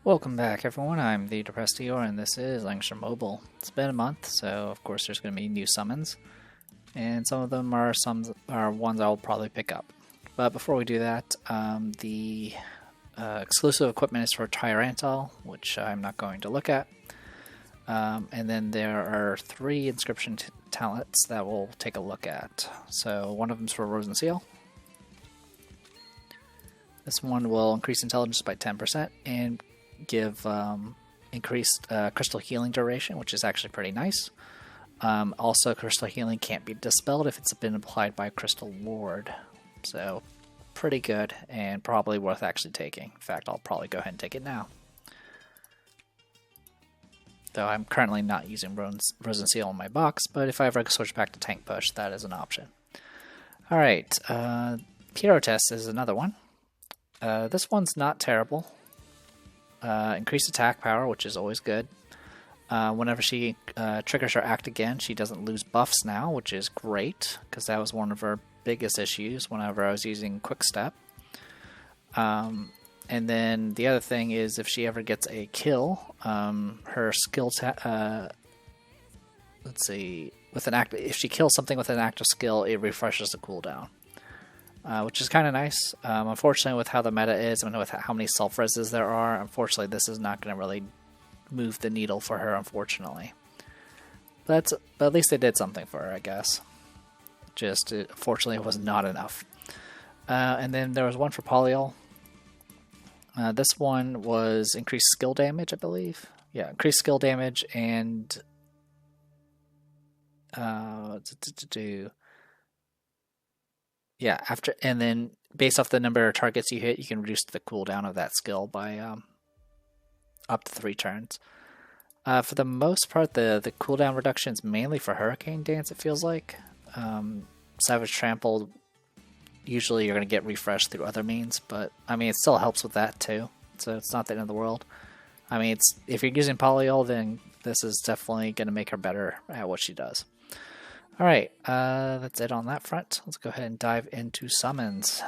Welcome back, everyone. I'm the Depressed Eeyore, and this is Langrisser Mobile. It's been a month, so of course there's going to be new summons, and some of them are ones I'll probably pick up. But before we do that, the exclusive equipment is for Tyrantal, which I'm not going to look at. And then there are 3 inscription talents that we'll take a look at. So one of them is for Rose and Seal. This one will increase intelligence by 10% and give increased crystal healing duration, which is actually pretty nice. Also, crystal healing can't be dispelled if it's been applied by Crystal Ward. So, pretty good and probably worth actually taking. In fact, I'll probably go ahead and take it now. Though I'm currently not using Rose and Seal in my box, but if I ever switch back to Tank Push, that is an option. Alright, Hero Test is another one. This one's not terrible. Increased attack power, which is always good. Whenever she triggers her act again, she doesn't lose buffs now, which is great, because that was one of her biggest issues whenever I was using Quick Step. And then the other thing is, if she ever gets a kill, her skill let's see, with an act, if she kills something with an active skill, it refreshes the cooldown. Which is kind of nice. Unfortunately, with how the meta is and with how many self-reses there are, unfortunately, this is not going to really move the needle for her, unfortunately. But at least they did something for her, I guess. Unfortunately, it was not enough. And then there was one for Polyol. This one was increased skill damage, I believe. Yeah, increased skill damage and... Yeah, and then based off the number of targets you hit, you can reduce the cooldown of that skill by up to 3 turns. For the most part, the cooldown reduction is mainly for Hurricane Dance, it feels like. Savage Trample, usually you're going to get refreshed through other means, but I mean, it still helps with that too, so it's not the end of the world. I mean, if you're using Polyol, then this is definitely going to make her better at what she does. Alright, that's it on that front. Let's go ahead and dive into summons.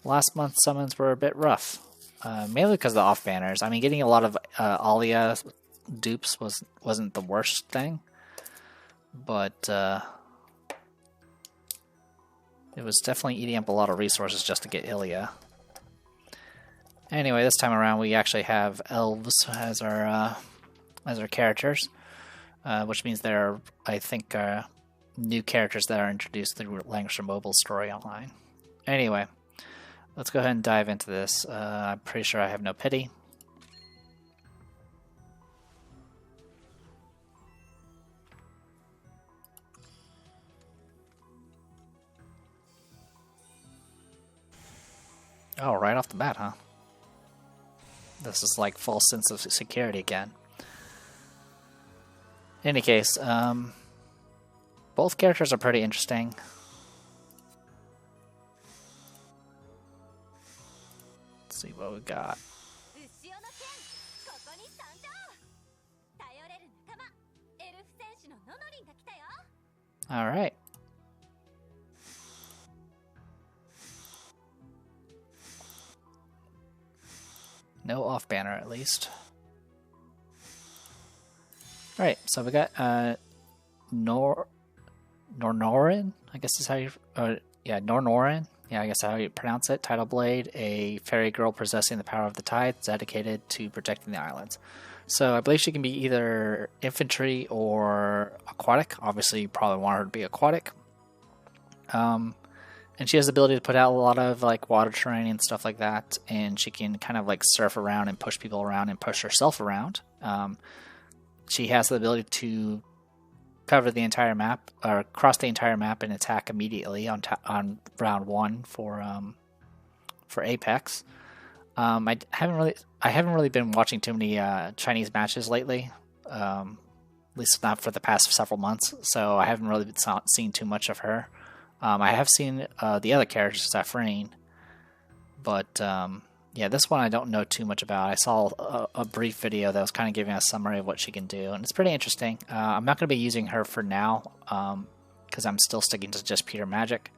Last month's summons were a bit rough, mainly because of the off-banners. I mean, getting a lot of Alia dupes wasn't the worst thing, but it was definitely eating up a lot of resources just to get Ilia. Anyway, this time around we actually have elves as our characters. Which means there are, I think, new characters that are introduced through Langrisser Mobile story online. Anyway, let's go ahead and dive into this. I'm pretty sure I have no pity. Oh, right off the bat, huh? This is like false sense of security again. In any case, both characters are pretty interesting. Let's see what we got. Alright. No off-banner, at least. Alright, so we got Nornorin, I guess is how you... Nornorin. Yeah, I guess how you pronounce it. Tidal Blade, a fairy girl possessing the power of the tides, dedicated to protecting the islands. So I believe she can be either infantry or aquatic. Obviously, you probably want her to be aquatic. And she has the ability to put out a lot of like water terrain and stuff like that, and she can kind of like surf around and push people around and push herself around. She has the ability to cover the entire map, or cross the entire map and attack immediately on round 1 for Apex. I haven't really been watching too many Chinese matches lately, at least not for the past several months. So I haven't really seen too much of her. I have seen the other characters, Zafreen, but yeah, this one I don't know too much about. I saw a brief video that was kind of giving a summary of what she can do, and it's pretty interesting. I'm not going to be using her for now, because I'm still sticking to just Peter Magic,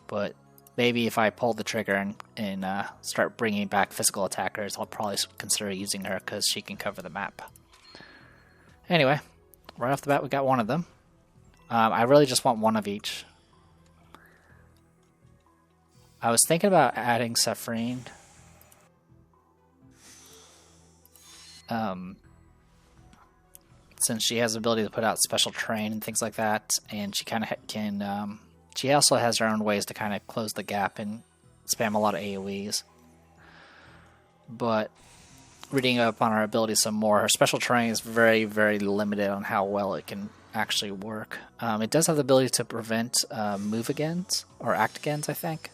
but maybe if I pull the trigger and start bringing back physical attackers, I'll probably consider using her because she can cover the map. Anyway, right off the bat, we got one of them. I really just want one of each. I was thinking about adding Saffrine. Since she has the ability to put out special terrain and things like that, and she kind of can... she also has her own ways to kind of close the gap and spam a lot of AoEs. But reading up on her abilities some more, her special terrain is very, very limited on how well it can actually work. It does have the ability to prevent move-agains, or act-agains, I think.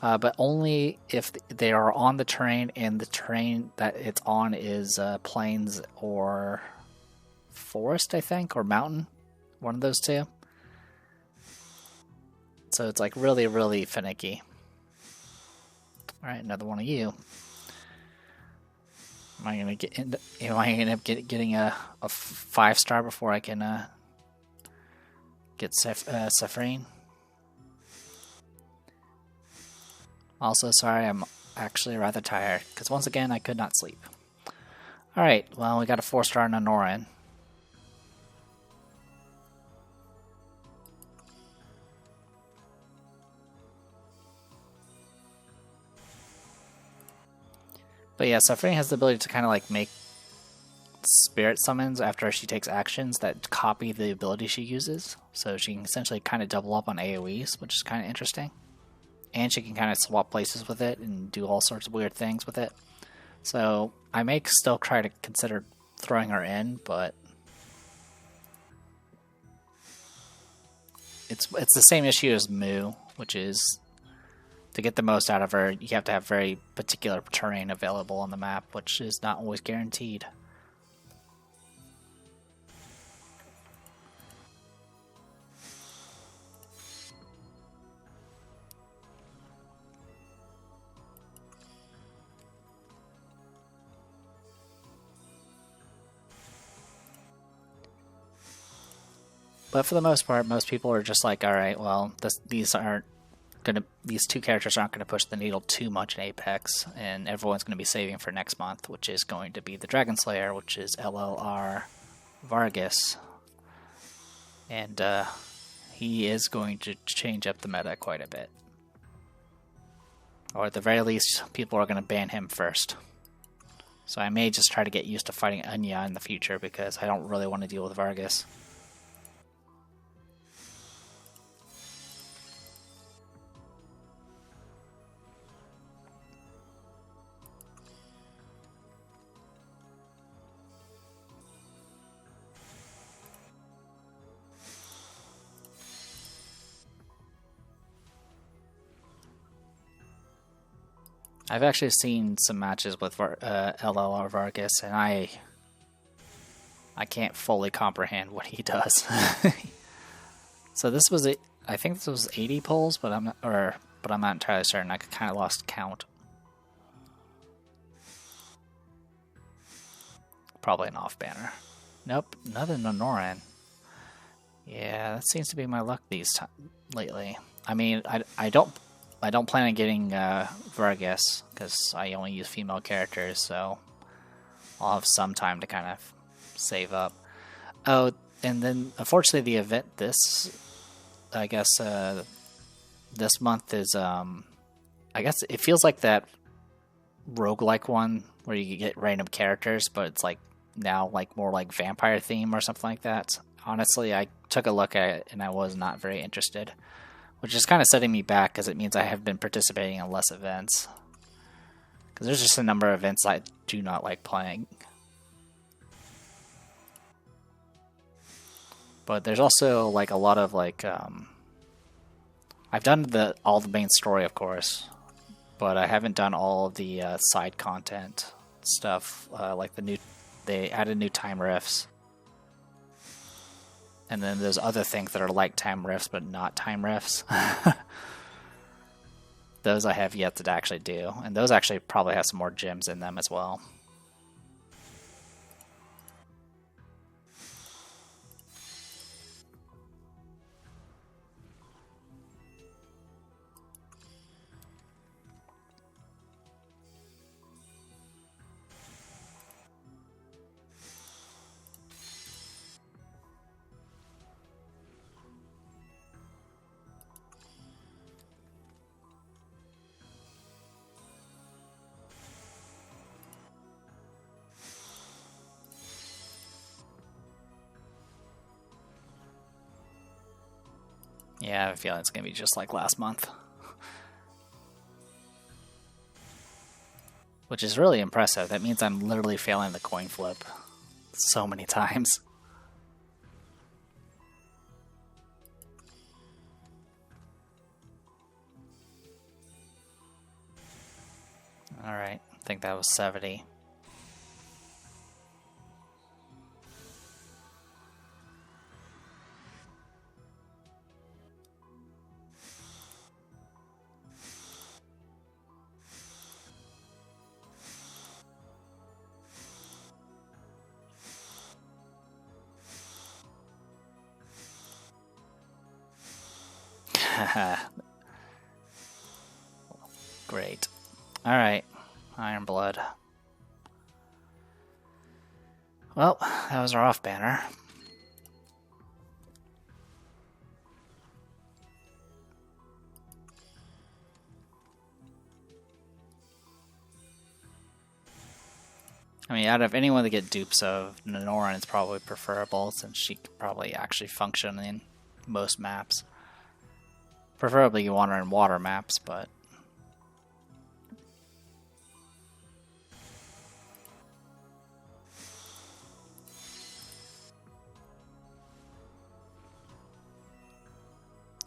But only if they are on the terrain and the terrain that it's on is plains or forest, I think, or mountain. One of those two. So it's like really, really finicky. Alright, another one of you. Am I gonna end up getting a 5-star before I can get Saffrine? Also, sorry, I'm actually rather tired, because once again, I could not sleep. Alright, well, we got a 4-star Nonoran. But yeah, Saffrine has the ability to kind of like make spirit summons after she takes actions that copy the ability she uses. So she can essentially kind of double up on AoEs, which is kind of interesting. And she can kind of swap places with it and do all sorts of weird things with it. So I may still try to consider throwing her in, but it's the same issue as Moo, which is to get the most out of her, you have to have very particular terrain available on the map, which is not always guaranteed. But for the most part, most people are just like, all right, well, these two characters aren't going to push the needle too much in Apex, and everyone's going to be saving for next month, which is going to be the Dragon Slayer, which is LLR Vargas. And he is going to change up the meta quite a bit. Or at the very least, people are going to ban him first. So I may just try to get used to fighting Anya in the future, because I don't really want to deal with Vargas. I've actually seen some matches with LLR Vargas, and I can't fully comprehend what he does. So this was I think this was 80 pulls, but I'm not entirely certain. I kind of lost count. Probably an off banner. Nope, another Nonoran. Yeah, that seems to be my luck lately. I mean, I don't plan on getting Vargas, because I only use female characters, so I'll have some time to kind of save up. Oh, and then unfortunately the event this month is, I guess it feels like that roguelike one where you get random characters, but it's like now like more like vampire theme or something like that. Honestly, I took a look at it and I was not very interested. Which is kind of setting me back, because it means I have been participating in less events. Because there's just a number of events I do not like playing. But there's also like a lot of like... I've done all the main story, of course. But I haven't done all of the side content stuff. Like they added new time rifts. And then there's other things that are like time rifts, but not time rifts. Those I have yet to actually do. And those actually probably have some more gems in them as well. Yeah, I have a feeling it's going to be just like last month. Which is really impressive. That means I'm literally failing the coin flip so many times. Alright, I think that was 70. Great. Alright, Iron Blood. Well, that was our off banner. I mean, out of anyone to get dupes of, Nonoran is probably preferable since she could probably actually function in most maps. Preferably you want her in water maps, but...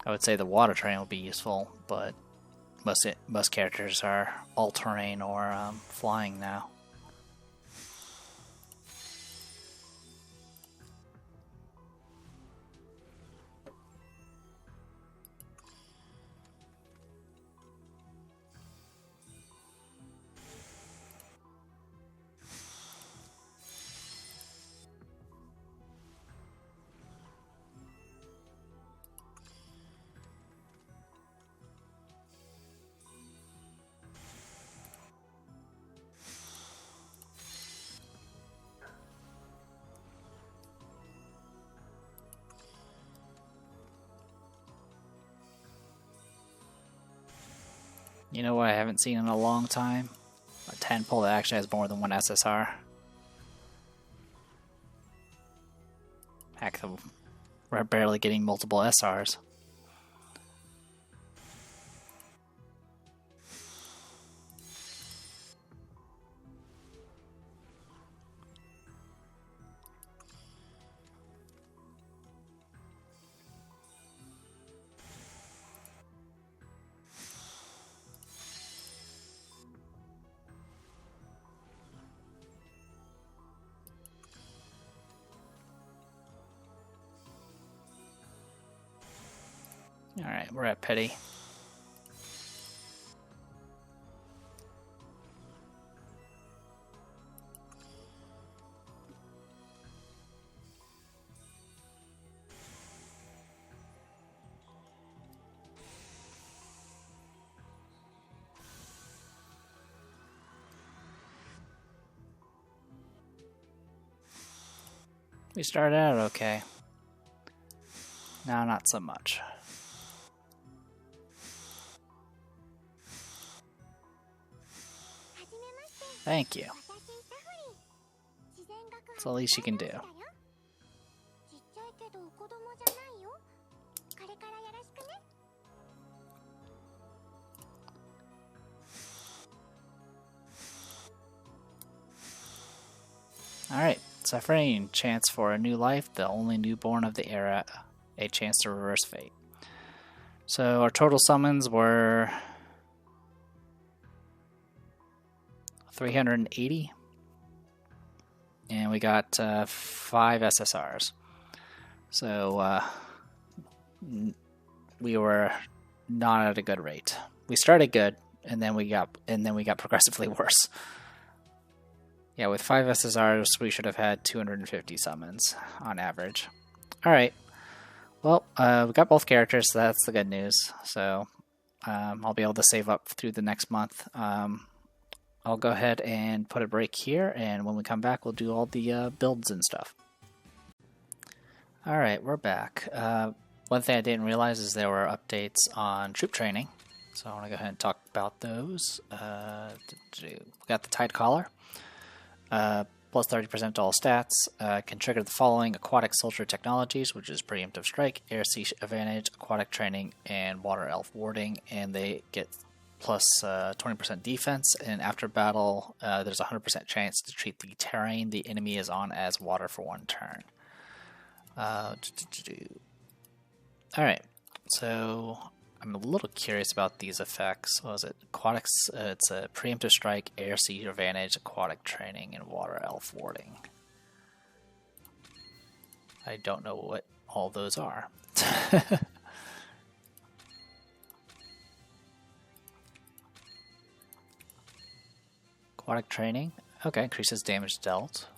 I would say the water train will be useful, but most characters are all-terrain or flying now. You know what I haven't seen in a long time? A 10 pull that actually has more than one SSR. Heck, we're barely getting multiple SRs. Alright, we're at Petty. We started out okay. Now not so much. Thank you. It's the least you can do. Alright, Suffering, chance for a new life, the only newborn of the era, a chance to reverse fate. So our total summons were 380, and we got 5 SSRs. So we were not at a good rate. We started good, and then we got progressively worse. Yeah, with 5 SSRs, we should have had 250 summons on average. Alright, well, we got both characters, so that's the good news. So I'll be able to save up through the next month. I'll go ahead and put a break here, and when we come back, we'll do all the builds and stuff. Alright, we're back. One thing I didn't realize is there were updates on troop training, so I want to go ahead and talk about those. We got the Tide Collar. plus 30% to all stats. Can trigger the following: Aquatic Soldier Technologies, which is Preemptive Strike, Air Sea Advantage, Aquatic Training, and Water Elf Warding, and they get plus 20% defense, and after battle, there's a 100% chance to treat the terrain the enemy is on as water for 1 turn. Alright, so I'm a little curious about these effects. What was it? Aquatics, it's a Preemptive Strike, Air Sea Advantage, Aquatic Training, and Water Elf Warding. I don't know what all those are. Aquatic Training. Okay, increases damage dealt.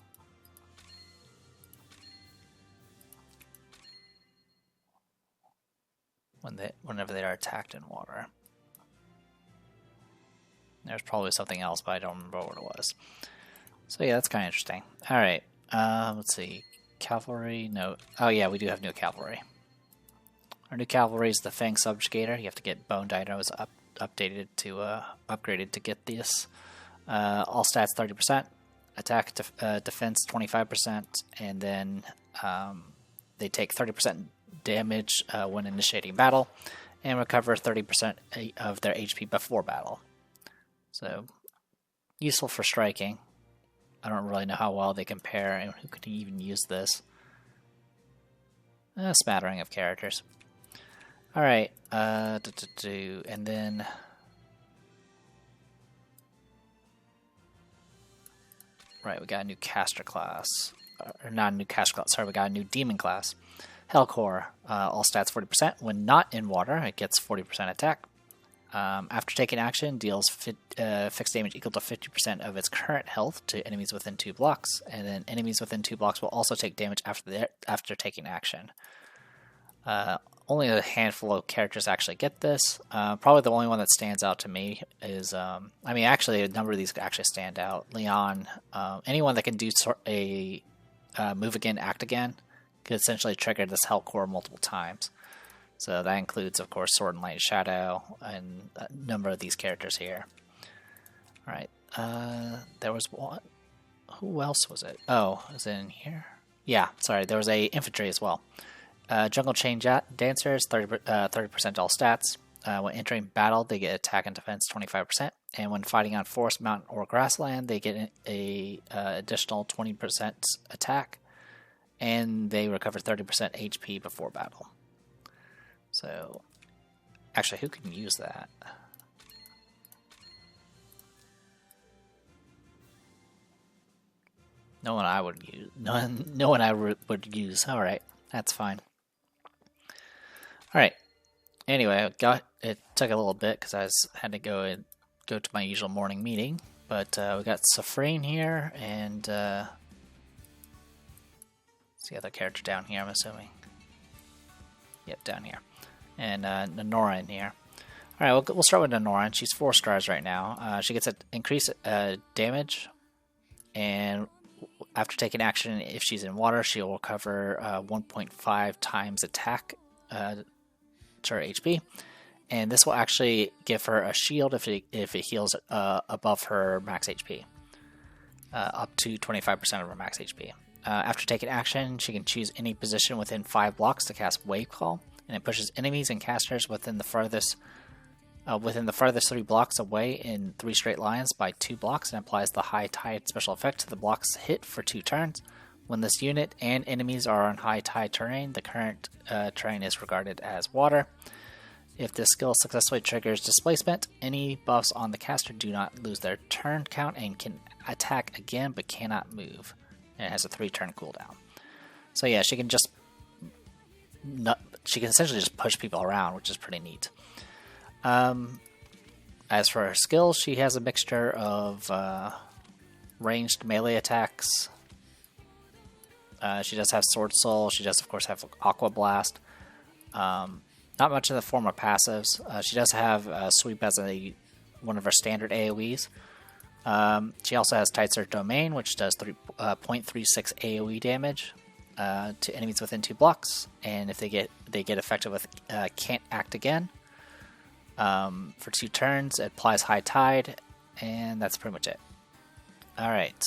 Whenever they are attacked in water. There's probably something else, but I don't remember what it was. So yeah, that's kind of interesting. Alright, let's see. Cavalry, no. Oh yeah, we do have new cavalry. Our new cavalry is the Fang Subjugator. You have to get bone dinos updated to upgraded to get this. All stats 30%, attack defense 25%, and then they take 30% damage when initiating battle, and recover 30% of their HP before battle. So, useful for striking. I don't really know how well they compare, and who could even use this. A smattering of characters. Alright, and then... Right, we got a new caster class. Or not a new caster class, sorry, we got a new demon class. Hellcore, all stats 40%. When not in water, it gets 40% attack. After taking action, deals fixed damage equal to 50% of its current health to enemies within 2 blocks. And then enemies within 2 blocks will also take damage after taking action. Only a handful of characters actually get this. Probably the only one that stands out to me is, I mean, actually a number of these actually stand out. Leon, anyone that can do a move again, act again, could essentially trigger this Hellcore multiple times. So that includes, of course, Sword and Light Shadow, and a number of these characters here. Alright, there was one. Who else was it? Oh, is it in here? Yeah, sorry, there was a infantry as well. Jungle Chain Dancers, 30% all stats. When entering battle, they get attack and defense 25%. And when fighting on forest, mountain, or grassland, they get a additional 20% attack. And they recover 30% HP before battle. So, actually, who can use that? No one I would use. No one I would use. All right, that's fine. All right. Anyway, it took a little bit because I had to go to my usual morning meeting, but we got Safrine here, and it's the other character down here, I'm assuming. Yep, down here. And Nonora in here. Alright, we'll start with Nonora. She's 4 stars right now. She gets an increased damage, and after taking action, if she's in water, she will recover 1.5 times attack to her HP. And this will actually give her a shield if it heals above her max HP. Up to 25% of her max HP. After taking action, she can choose any position within 5 blocks to cast Wave Call, and it pushes enemies and casters within the farthest 3 blocks away in 3 straight lines by 2 blocks, and applies the High Tide special effect to the blocks hit for 2 turns. When this unit and enemies are on high tide terrain, the current terrain is regarded as water. If this skill successfully triggers displacement, any buffs on the caster do not lose their turn count and can attack again but cannot move. And it has a 3-turn cooldown. So yeah, she can essentially just push people around, which is pretty neat. As for her skills, she has a mixture of ranged melee attacks. She does have Sword Soul. She does, of course, have Aqua Blast. Not much in the form of passives. She does have Sweep as one of her standard AoEs. She also has Tight Search Domain, which does 0.36 AoE damage to enemies within 2 blocks, and if they get affected with Can't Act Again for 2 turns. It applies High Tide, and that's pretty much it. Alright,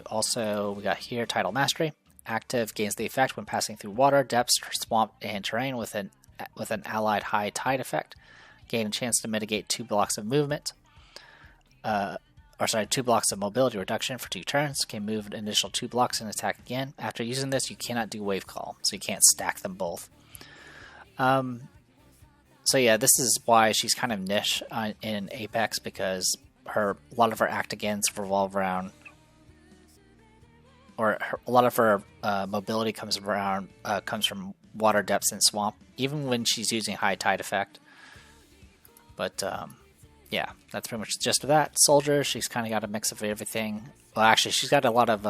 also we got here Tidal Mastery. Active gains the effect when passing through water, depths, swamp, and terrain with an allied high tide effect. Gain a chance to mitigate 2 blocks of movement. 2 blocks of mobility reduction for 2 turns. Can move an initial 2 blocks and attack again. After using this, you cannot do Wave Call, so you can't stack them both. So yeah, this is why she's kind of niche in Apex, because a lot of her act-agains revolve around, or a lot of her mobility comes from water, depths, and swamp, even when she's using high tide effect. But yeah, that's pretty much the gist of that. Soldier, she's kind of got a mix of everything. Well, actually, she's got a lot of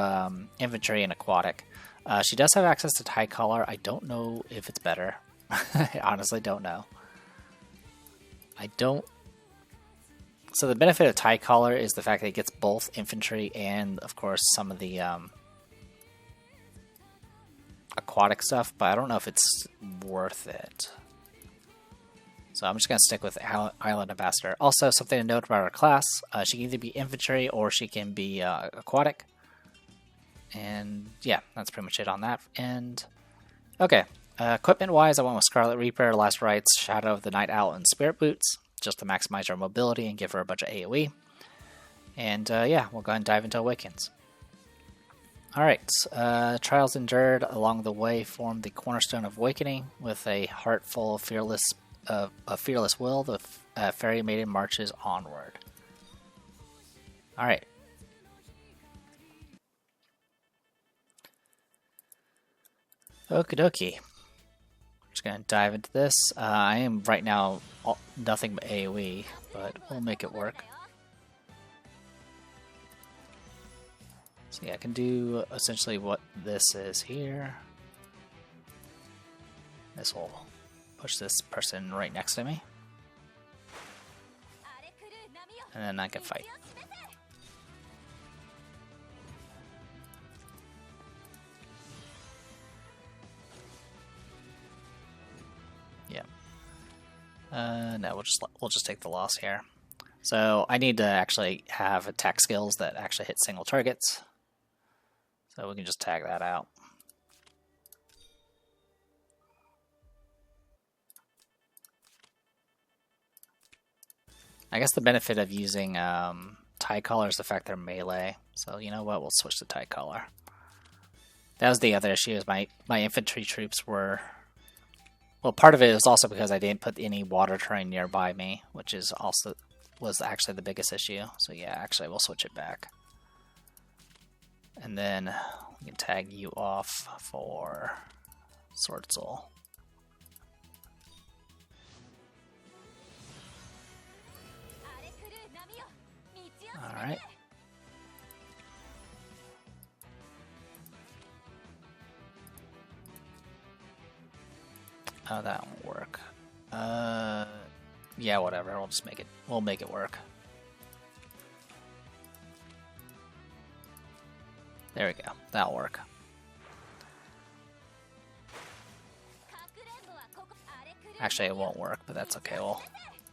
infantry and aquatic. She does have access to Tie Collar. I don't know if it's better. I honestly don't know. So the benefit of Tie Collar is the fact that it gets both infantry and, of course, some of the aquatic stuff, but I don't know if it's worth it. So I'm just going to stick with Island Ambassador. Also, something to note about her class, she can either be infantry or she can be aquatic. And yeah, that's pretty much it on that. And okay, equipment-wise, I went with Scarlet Reaper, Last Rites, Shadow of the Night Owl, and Spirit Boots, just to maximize her mobility and give her a bunch of AoE. And yeah, we'll go ahead and dive into Awakens. Alright, trials endured along the way form the cornerstone of awakening. With a heart full of fearless will, the fairy maiden marches onward. Alright. Okie dokie. Just gonna dive into this. I am right now nothing but AoE, but we'll make it work. So yeah, I can do essentially what this is here. This will push this person right next to me. And then I can fight. Yeah. No, we'll just take the loss here. So I need to actually have attack skills that actually hit single targets. So we can just tag that out. I guess the benefit of using Tie Collar is the fact they're melee. So you know what, we'll switch to Tie Collar. That was the other issue, is my infantry troops were... Well, part of it was also because I didn't put any water terrain nearby me, which was actually the biggest issue. So yeah, actually we'll switch it back. And then we can tag you off for Sword Soul. Alright. Oh, that won't work. Yeah, whatever. We'll make it work. There we go. That'll work. Actually, it won't work, but that's okay.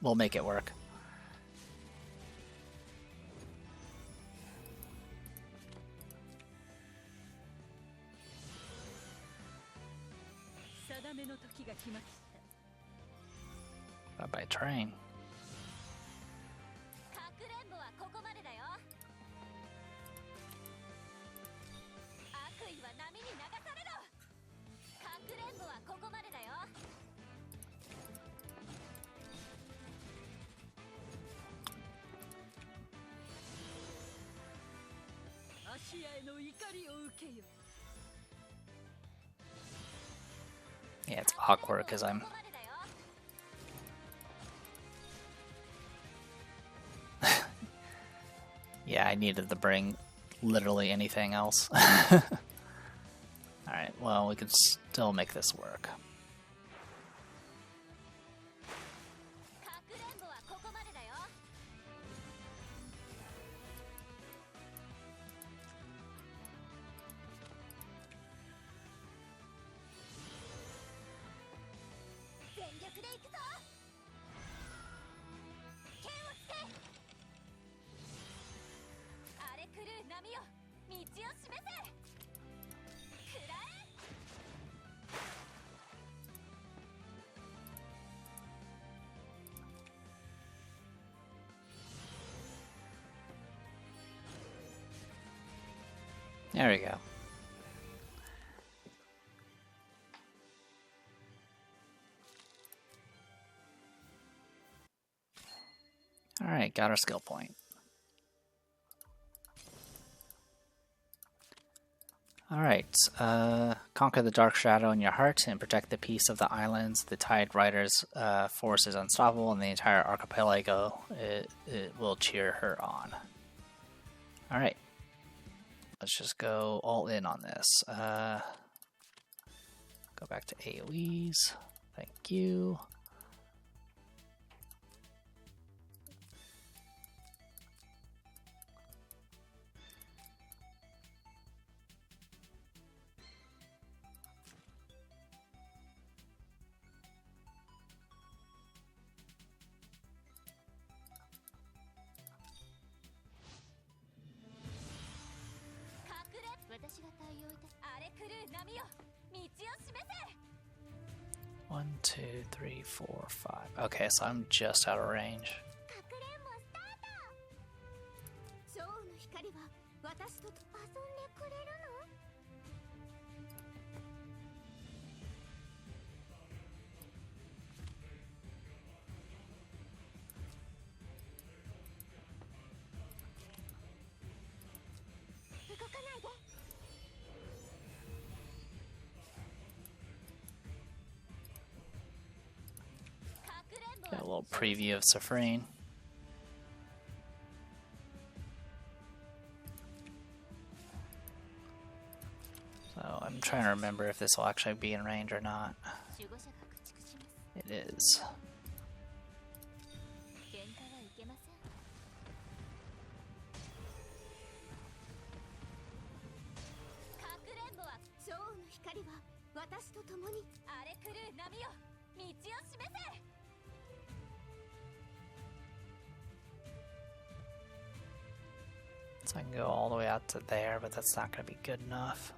We'll make it work. By train. Yeah, it's awkward because I'm... Yeah, I needed to bring literally anything else. Alright, well, we can still make this work. There we go. Alright, got our skill point. Alright, conquer the dark shadow in your heart and protect the peace of the islands. The Tide Rider's force is unstoppable, and the entire archipelago it will cheer her on. Alright, let's just go all in on this. Go back to AoEs. Thank you. One, two, three, four, five. Okay, so I'm just out of range. Got a little preview of Safrine. So I'm trying to remember if this will actually be in range or not. It is. So I can go all the way out to there, but that's not going to be good enough.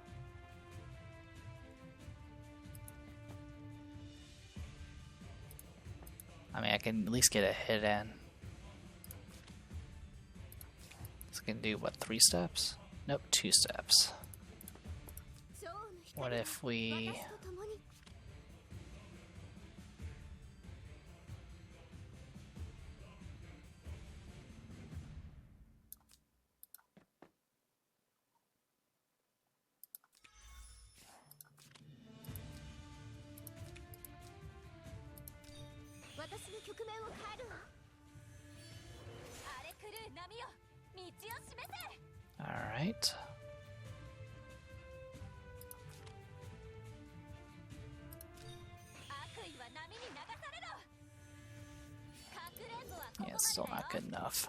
I mean, I can at least get a hit in. So I can do, what, 3 steps? Nope, 2 steps. What if we... Alright. Yeah, it's still not good enough.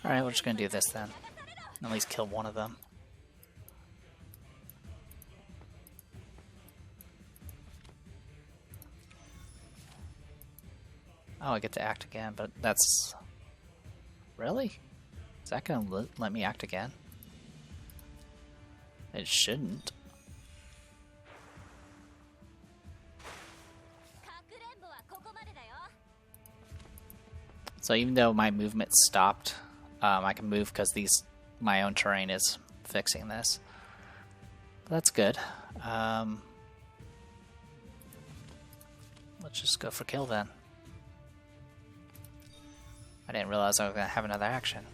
Alright, we're just gonna do this then. At least kill one of them. Oh, I get to act again, but that's... Really? Is that gonna let me act again? It shouldn't. So even though my movement stopped, I can move because my own terrain is fixing this. But that's good. Let's just go for kill then. I didn't realize I was going to have another action.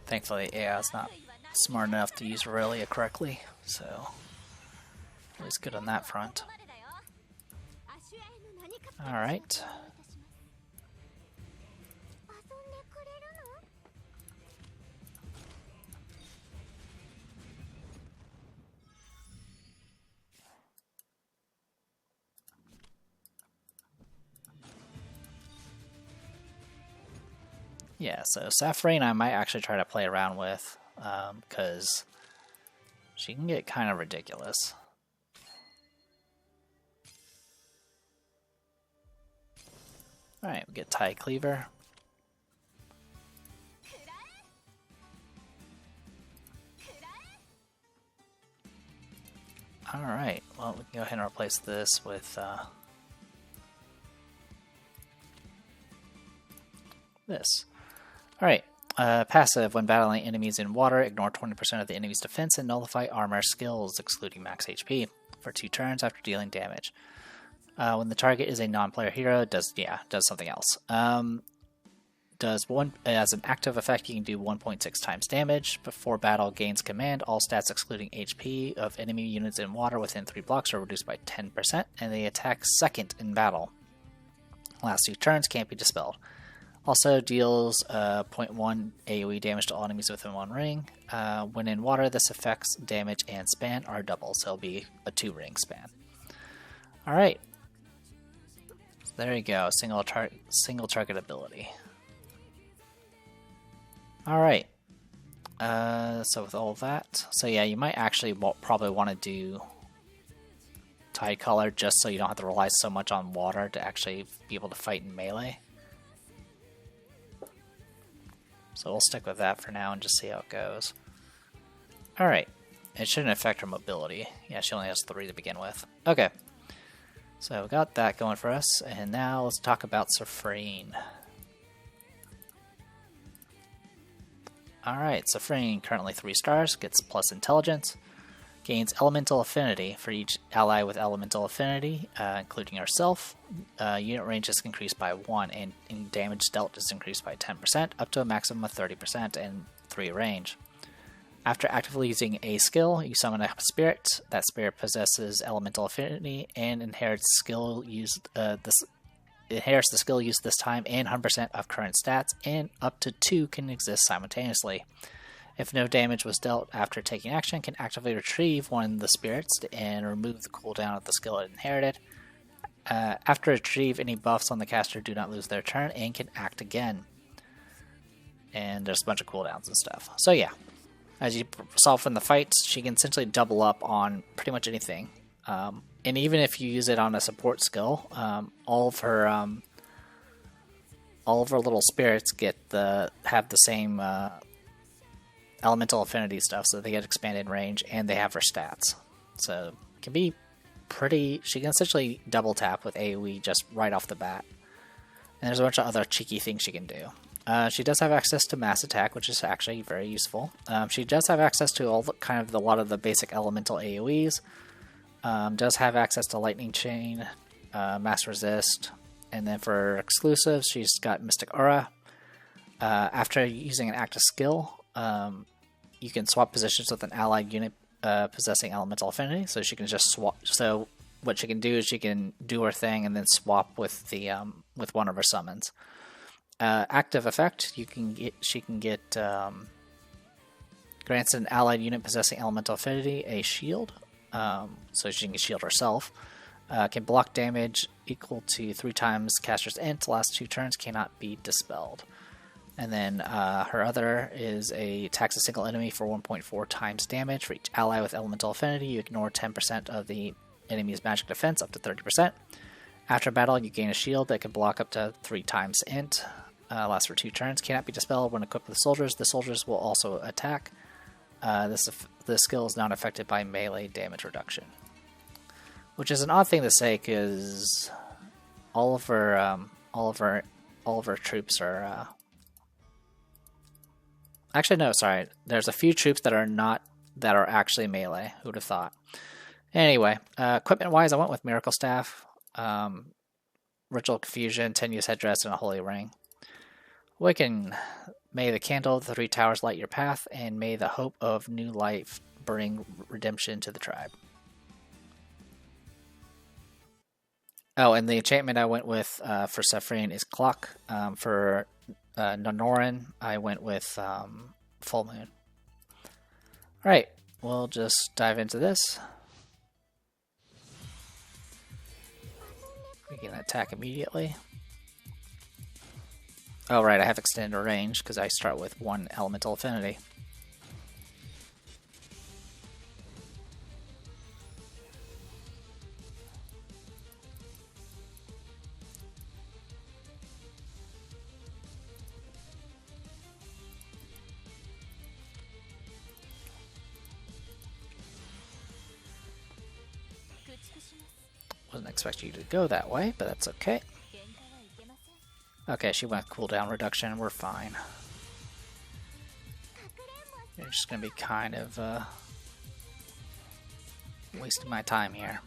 Thankfully, AI is not smart enough to use Aurelia correctly, so at least good on that front. Alright. Yeah, so Saffrine I might actually try to play around with, because she can get kind of ridiculous. Alright, we get Tie Cleaver. Alright, well, we can go ahead and replace this with this. Alright, passive. When battling enemies in water, ignore 20% of the enemy's defense and nullify armor skills, excluding max HP, for 2 turns after dealing damage. When the target is a non-player hero, does something else. As an active effect, you can do 1.6 times damage. Before battle, gains command. All stats excluding HP of enemy units in water within 3 blocks are reduced by 10%, and they attack second in battle. Last 2 turns can't be dispelled. Also deals 0.1 AoE damage to all enemies within 1 ring. When in water, this effect's damage and span are double, so it'll be a 2-ring span. Alright. There you go, single target ability. Alright, so with all that, so yeah, you might actually probably want to do Tie Color just so you don't have to rely so much on water to actually be able to fight in melee. So we'll stick with that for now and just see how it goes. Alright, it shouldn't affect her mobility. Yeah, she only has 3 to begin with. Okay. So we got that going for us, and now let's talk about Saffrine. Alright, Saffrine, currently 3 stars, gets plus intelligence, gains elemental affinity for each ally with elemental affinity, including herself. Unit range is increased by 1, and damage dealt is increased by 10%, up to a maximum of 30% and 3 range. After actively using a skill, you summon a spirit. That spirit possesses elemental affinity and inherits the skill used this time and 100% of current stats, and up to 2 can exist simultaneously. If no damage was dealt after taking action, can actively retrieve one of the spirits and remove the cooldown of the skill it inherited. After retrieve, any buffs on the caster do not lose their turn and can act again. And there's a bunch of cooldowns and stuff. So yeah. As you saw from the fights, she can essentially double up on pretty much anything. And even if you use it on a support skill, all of her little spirits have the same elemental affinity stuff, so they get expanded range, and they have her stats. So it can be pretty. She can essentially double tap with AoE just right off the bat. And there's a bunch of other cheeky things she can do. She does have access to mass attack, which is actually very useful. She does have access to a lot of the basic elemental AoEs. Does have access to lightning chain, mass resist, and then for exclusives, she's got Mystic Aura. After using an active skill, you can swap positions with an allied unit possessing elemental affinity. So she can just swap. So what she can do is she can do her thing and then swap with the with one of her summons. Active effect, she can get grants an allied unit possessing elemental affinity a shield, so she can shield herself. Can block damage equal to 3 times caster's int. Last 2 turns cannot be dispelled. And then her other is attacks a single enemy for 1.4 times damage. For each ally with elemental affinity, you ignore 10% of the enemy's magic defense up to 30%. After battle, you gain a shield that can block up to 3 times int. Lasts for 2 turns. Cannot be dispelled when equipped with soldiers. The soldiers will also attack. This skill is not affected by melee damage reduction, which is an odd thing to say because all of her troops are. Actually, no, sorry. There's a few troops that are actually melee. Who would have thought? Anyway, equipment-wise, I went with Miracle Staff, Ritual Confusion, 10-use headdress, and a Holy Ring. Wiccan, may the candle of the 3 towers light your path, and may the hope of new life bring redemption to the tribe. Oh, and the enchantment I went with for Saffrine is Clock. For Nonoran, I went with Full Moon. Alright, we'll just dive into this. We can attack immediately. Oh right, I have extended range because I start with 1 elemental affinity. Wasn't expecting you to go that way, but that's okay. Okay, she went cooldown reduction, we're fine. You're just gonna be kind of wasting my time here.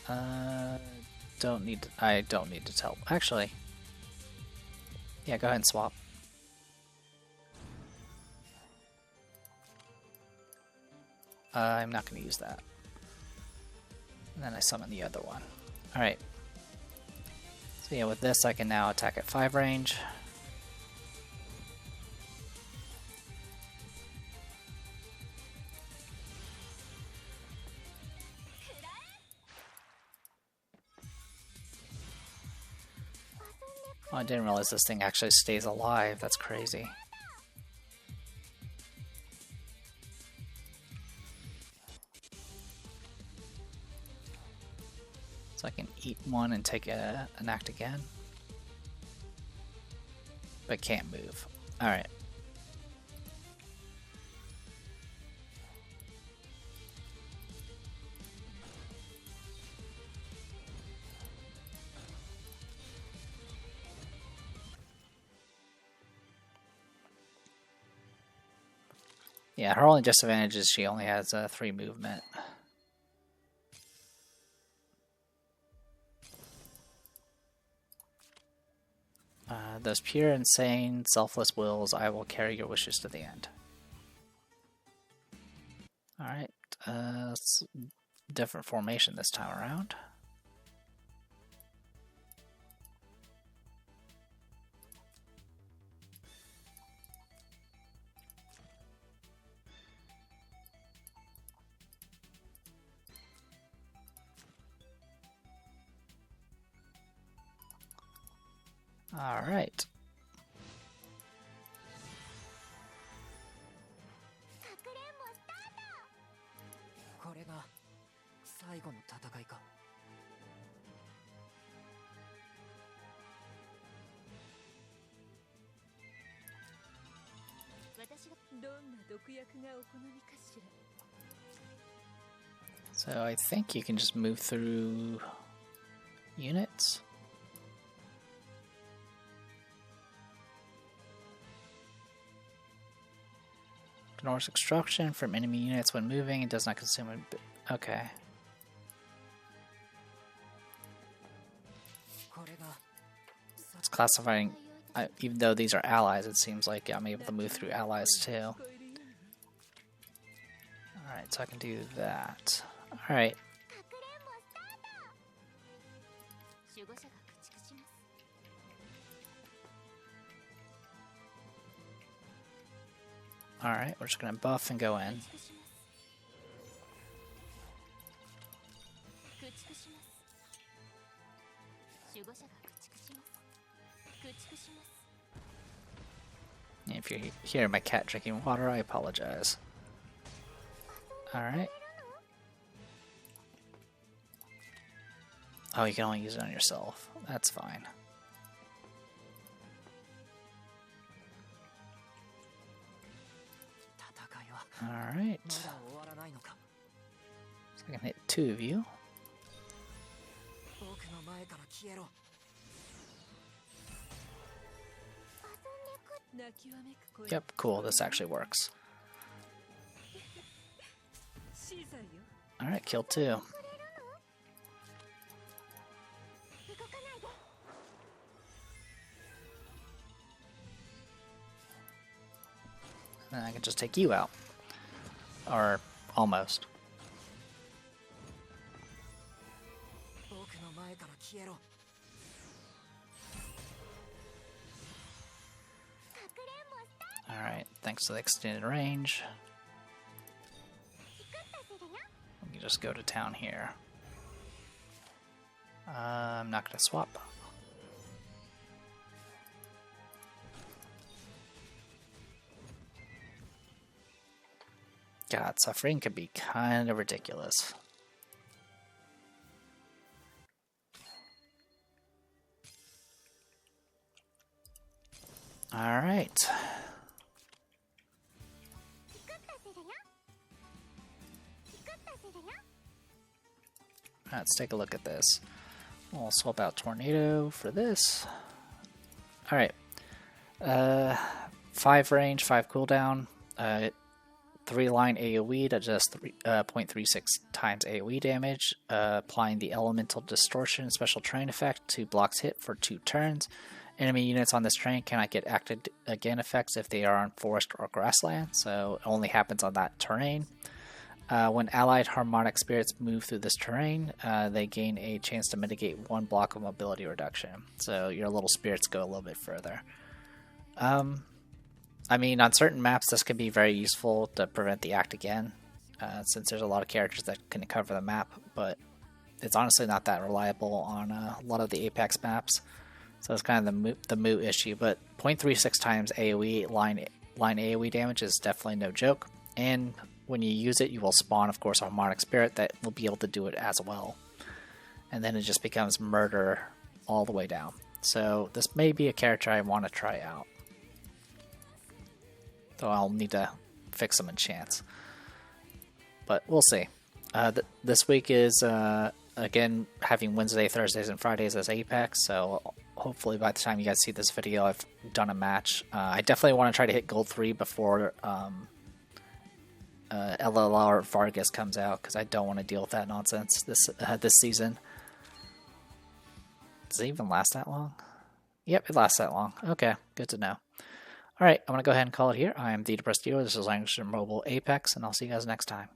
I don't need to tell. Actually, yeah, go ahead and swap. I'm not going to use that. And then I summon the other one. Alright. So yeah, with this I can now attack at 5 range. Oh, I didn't realize this thing actually stays alive. That's crazy. So I can eat one and take an act again. But can't move. Alright. Yeah, her only disadvantage is she only has 3 movement. Those pure, insane, selfless wills, I will carry your wishes to the end. Alright, different formation this time around. Alright. So I think you can just move through units. Ignores extraction from enemy units when moving and does not consume it. Okay. It's classifying, even though these are allies, it seems like I'm able to move through allies too. Alright, so I can do that. Alright. Alright, we're just gonna buff and go in. If you hear my cat drinking water, I apologize. Alright. Oh, you can only use it on yourself. That's fine. Alright. So I can hit 2 of you. Yep, cool, this actually works. Alright, kill 2. And I can just take you out. Or almost. Alright, thanks to the extended range. I'll give can just go to town here. I'm not going to swap. God, suffering can be kind of ridiculous. Alright. Let's take a look at this. We'll swap out Tornado for this. Alright. 5 range, 5 cooldown. 3 line AoE that does 0.36 times AoE damage. Applying the Elemental Distortion special terrain effect to blocks hit for 2 turns. Enemy units on this terrain cannot get acted again effects if they are on forest or grassland, so it only happens on that terrain. When allied harmonic spirits move through this terrain, they gain a chance to mitigate 1 block of mobility reduction. So your little spirits go a little bit further. I mean, on certain maps, this can be very useful to prevent the act again, since there's a lot of characters that can cover the map, but it's honestly not that reliable on a lot of the Apex maps. So it's kind of the moot issue, but 0.36 times AoE line AoE damage is definitely no joke. And when you use it, you will spawn, of course, a harmonic spirit that will be able to do it as well. And then it just becomes murder all the way down. So this may be a character I want to try out. Though I'll need to fix some enchants. But we'll see. This week is, again, having Wednesday, Thursdays, and Fridays as Apex, so hopefully by the time you guys see this video, I've done a match. I definitely want to try to hit Gold 3 before LLR Vargas comes out, because I don't want to deal with that nonsense this season. Does it even last that long? Yep, it lasts that long. Okay, good to know. Alright, I'm going to go ahead and call it here. I am the Depressed Dealer. This is Langrisser Mobile Apex, and I'll see you guys next time.